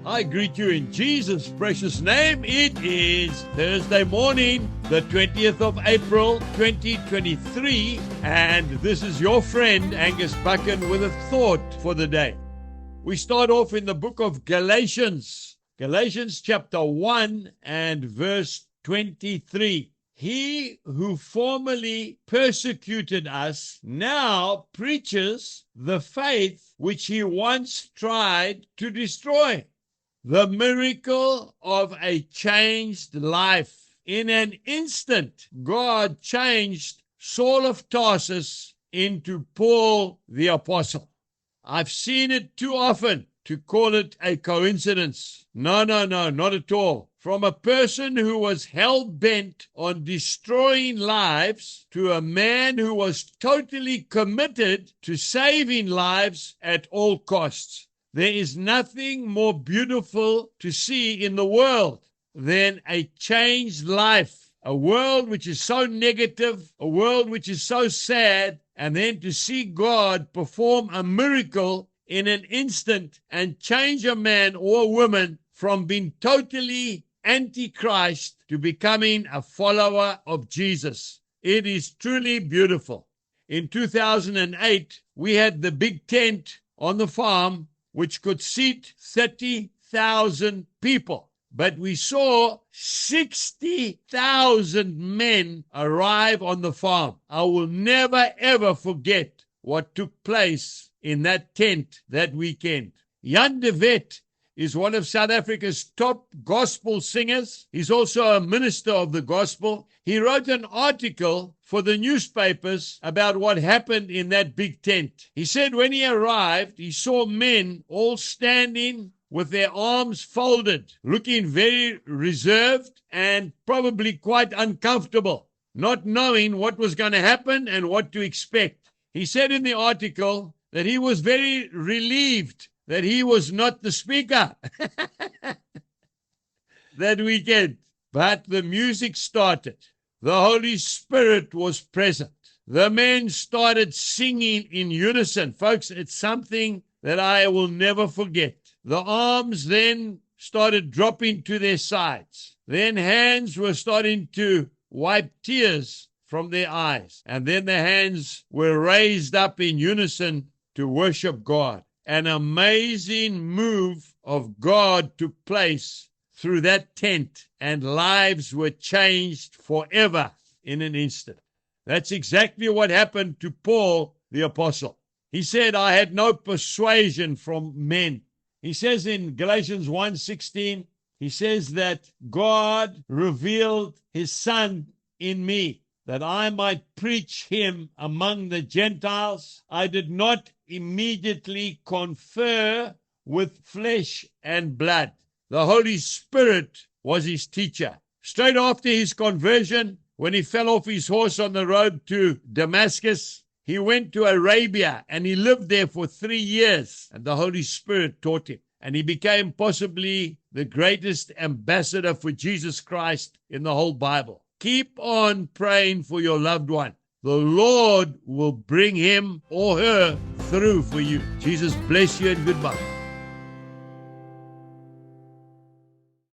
I greet you in Jesus' precious name. It is Thursday morning, the 20th of April, 2023, and this is your friend Angus Buchan with a thought for the day. We start off in the book of Galatians chapter 1 and verse 23. He who formerly persecuted us now preaches the faith which he once tried to destroy. The miracle of a changed life. In an instant, God changed Saul of Tarsus into Paul the Apostle. I've seen it too often to call it a coincidence. No, not at all. From a person who was hell-bent on destroying lives to a man who was totally committed to saving lives at all costs. There is nothing more beautiful to see in the world than a changed life. A world which is so negative, a world which is so sad, and then to see God perform a miracle in an instant and change a man or a woman from being totally anti-Christ to becoming a follower of Jesus. It is truly beautiful. In 2008, we had the big tent on the farm which could seat 30,000 people. But we saw 60,000 men arrive on the farm. I will never ever forget what took place in that tent that weekend. Jan de Wet is one of South Africa's top gospel singers. He's also a minister of the gospel. He wrote an article for the newspapers about what happened in that big tent. He said when he arrived, he saw men all standing with their arms folded, looking very reserved and probably quite uncomfortable, not knowing what was going to happen and what to expect. He said in the article that he was very relieved that he was not the speaker that weekend. But the music started. The Holy Spirit was present. The men started singing in unison. Folks, it's something that I will never forget. The arms then started dropping to their sides. Then hands were starting to wipe tears from their eyes. And then the hands were raised up in unison to worship God. An amazing move of God took place through that tent, and lives were changed forever in an instant. That's exactly what happened to Paul the Apostle. He said, I had no persuasion from men. He says in Galatians 1:16, he says that God revealed his Son in me, that I might preach him among the Gentiles. I did not immediately confer with flesh and blood. The Holy Spirit was his teacher. Straight after his conversion, when he fell off his horse on the road to Damascus, he went to Arabia and he lived there for 3 years, and the Holy Spirit taught him. And he became possibly the greatest ambassador for Jesus Christ in the whole Bible. Keep on praying for your loved one. The Lord will bring him or her through for you. Jesus bless you and goodbye.